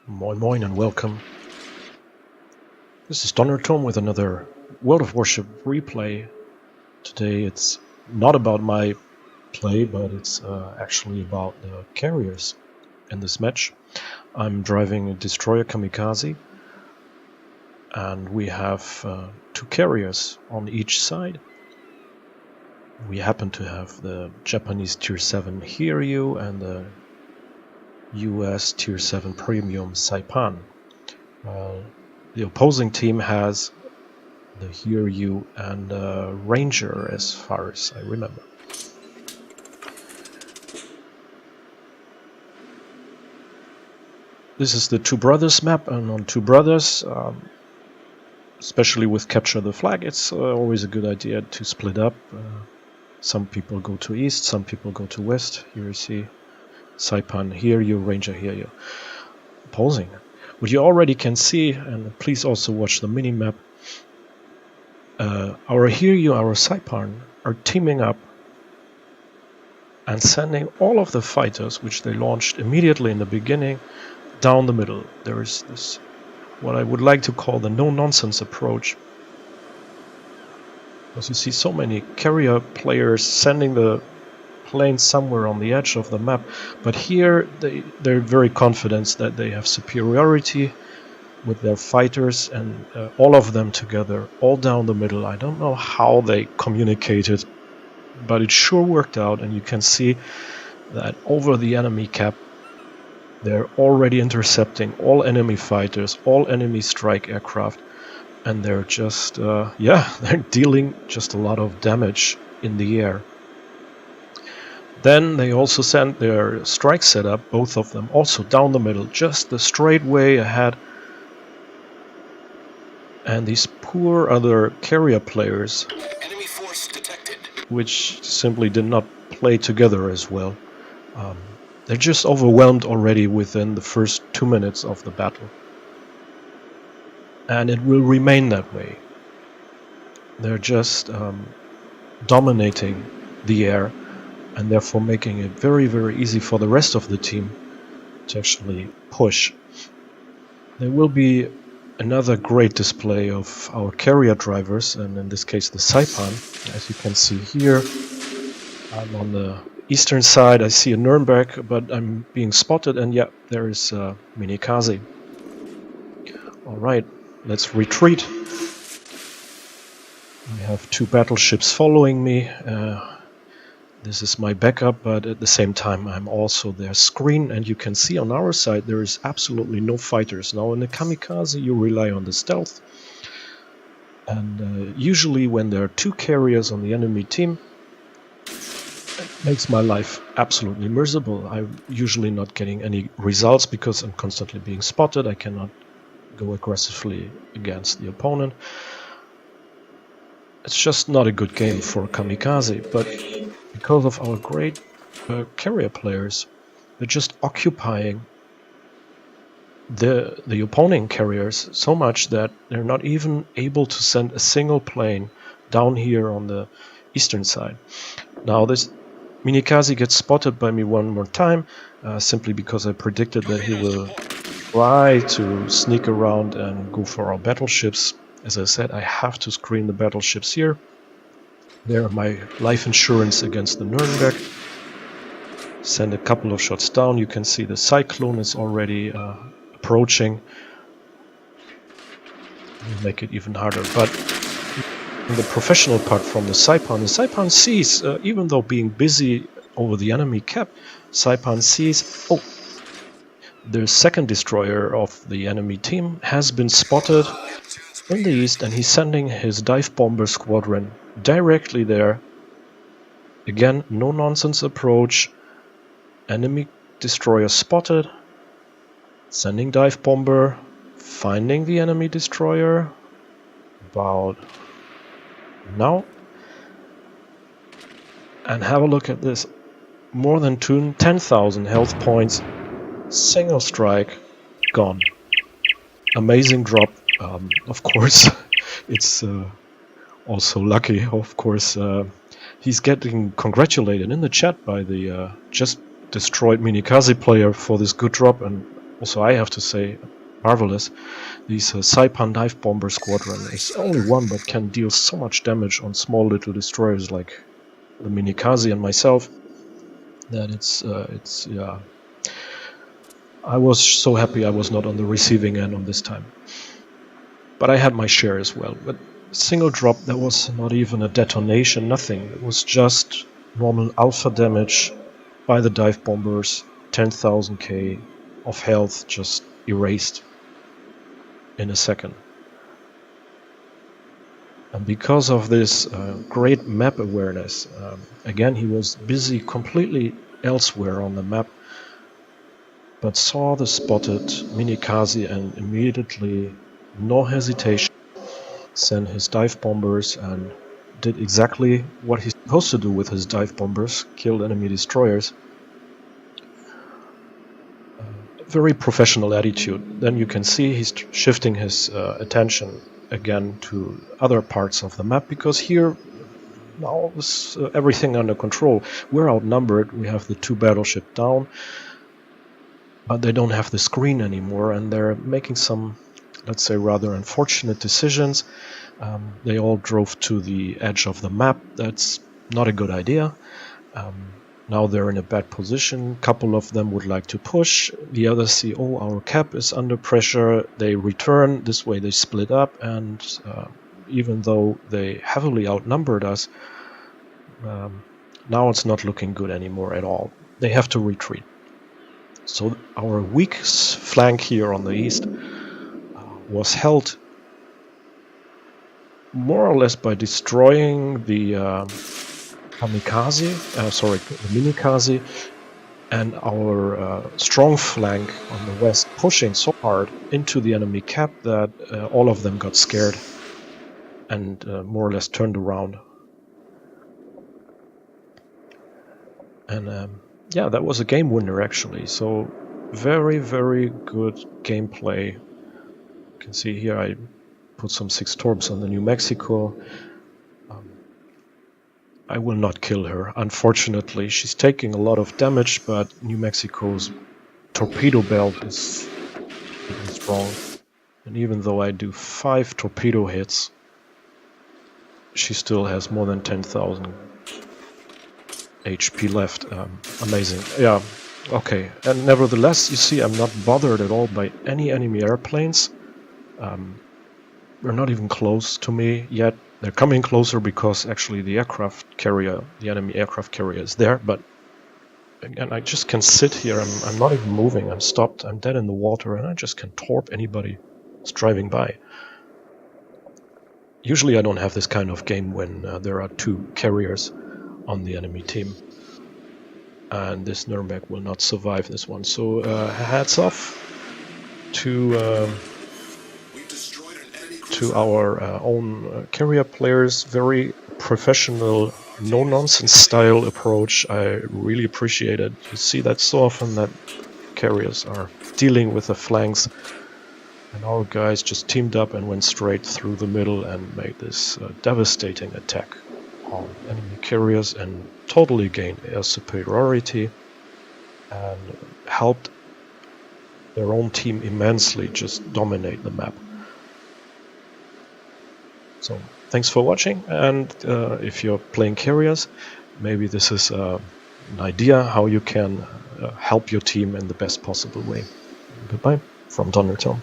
Moin moin and welcome. This is Tom with another World of Warship replay. Today it's not about my play, but it's actually about the carriers in this match. I'm driving a destroyer Kamikaze, and we have two carriers on each side. We happen to have the Japanese Tier 7 Hiryu and the US Tier 7 Premium Saipan. The opposing team has the Hiryu and Ranger, as far as I remember. This is the Two Brothers map, and on Two Brothers, especially with Capture the Flag, it's always a good idea to split up. Some people go to east, some people go to west. Here you see Saipan Hiryu, Ranger Hiryu. Opposing. What you already can see, and please also watch the mini-map, our Hiryu, our Saipan, are teaming up and sending all of the fighters, which they launched immediately in the beginning, down the middle. There is this, what I would like to call the no-nonsense approach. Because you see so many carrier players sending the plane somewhere on the edge of the map, but here they're very confident that they have superiority with their fighters, and all of them together, all down the middle. I don't know how they communicated, but it sure worked out, and you can see that over the enemy cap they're already intercepting all enemy fighters, all enemy strike aircraft, and they're just they're dealing just a lot of damage in the air. Then they also sent their strike setup, both of them, also down the middle, just the straight way ahead. And these poor other carrier players, enemy force detected, which simply did not play together as well, they're just overwhelmed already within the first 2 minutes of the battle. And it will remain that way. They're just dominating the air, and therefore making it very, very easy for the rest of the team to actually push. There will be another great display of our carrier drivers, and in this case the Saipan. As you can see here, I'm on the eastern side. I see a Nürnberg, but I'm being spotted, and yeah, there is Minikaze. Alright, let's retreat. I have two battleships following me. This is my backup, but at the same time I'm also their screen, and you can see on our side there is absolutely no fighters. Now in the Kamikaze you rely on the stealth, and usually when there are two carriers on the enemy team, it makes my life absolutely miserable. I'm usually not getting any results because I'm constantly being spotted. I cannot go aggressively against the opponent. It's just not a good game for Kamikaze, but because of our great carrier players, they're just occupying the opposing carriers so much that they're not even able to send a single plane down here on the eastern side. Now this Minikaze gets spotted by me one more time, simply because I predicted that he will try to sneak around and go for our battleships. As I said, I have to screen the battleships here. They're my life insurance against the Nürnberg. Send a couple of shots down. You can see the Cyclone is already approaching. We'll make it even harder. But in the professional part from the Saipan sees, even though being busy over the enemy cap, Saipan sees, oh, the second destroyer of the enemy team has been spotted in the east, and he's sending his dive bomber squadron directly there. Again, no nonsense approach. Enemy destroyer spotted. Sending dive bomber. Finding the enemy destroyer. About now. And have a look at this. More than 10,000 health points. Single strike. Gone. Amazing drop. Of course, it's also lucky. Of course, he's getting congratulated in the chat by the just destroyed Minikaze player for this good drop, and so I have to say, marvelous. These Saipan Dive Bomber Squadron is only one, but can deal so much damage on small little destroyers like the Minikaze and myself, that it's yeah. I was so happy I was not on the receiving end on this time. But I had my share as well. But single drop, there was not even a detonation, nothing. It was just normal alpha damage by the dive bombers, 10,000k of health just erased in a second. And because of this great map awareness, again he was busy completely elsewhere on the map, but saw the spotted Minikaze and immediately, no hesitation, sent his dive bombers and did exactly what he's supposed to do with his dive bombers, killed enemy destroyers. Very professional attitude. Then you can see he's shifting his attention again to other parts of the map, because here now is everything under control. We're outnumbered, we have the 2 battleships down, but they don't have the screen anymore, and they're making some, let's say, rather unfortunate decisions. They all drove to the edge of the map. That's not a good idea. Now they're in a bad position. A couple of them would like to push. The others see, oh, our cap is under pressure. They return. This way they split up, and even though they heavily outnumbered us, now it's not looking good anymore at all. They have to retreat. So our weak flank here on the east was held more or less by destroying the the Minikaze, and our strong flank on the west pushing so hard into the enemy cap that all of them got scared and more or less turned around. And yeah, that was a game winner actually. So very, very good gameplay. You can see here I put some 6 torps on the New Mexico. I will not kill her, unfortunately. She's taking a lot of damage, but New Mexico's torpedo belt is really strong. And even though I do 5 torpedo hits, she still has more than 10,000 HP left. Amazing. Yeah, okay. And nevertheless, you see, I'm not bothered at all by any enemy airplanes. They're not even close to me yet. They're coming closer because actually the aircraft carrier, the enemy aircraft carrier is there, but again, I just can sit here. I'm not even moving. I'm stopped. I'm dead in the water, and I just can torp anybody who's driving by. Usually I don't have this kind of game when there are 2 carriers on the enemy team. And this Nuremberg will not survive this one. So hats off to our own carrier players. Very professional, no-nonsense style approach. I really appreciate it. You see that so often that carriers are dealing with the flanks, and our guys just teamed up and went straight through the middle and made this devastating attack on enemy carriers and totally gained air superiority and helped their own team immensely just dominate the map. So thanks for watching, and if you're playing carriers, maybe this is an idea how you can help your team in the best possible way. Goodbye from Donald Tom.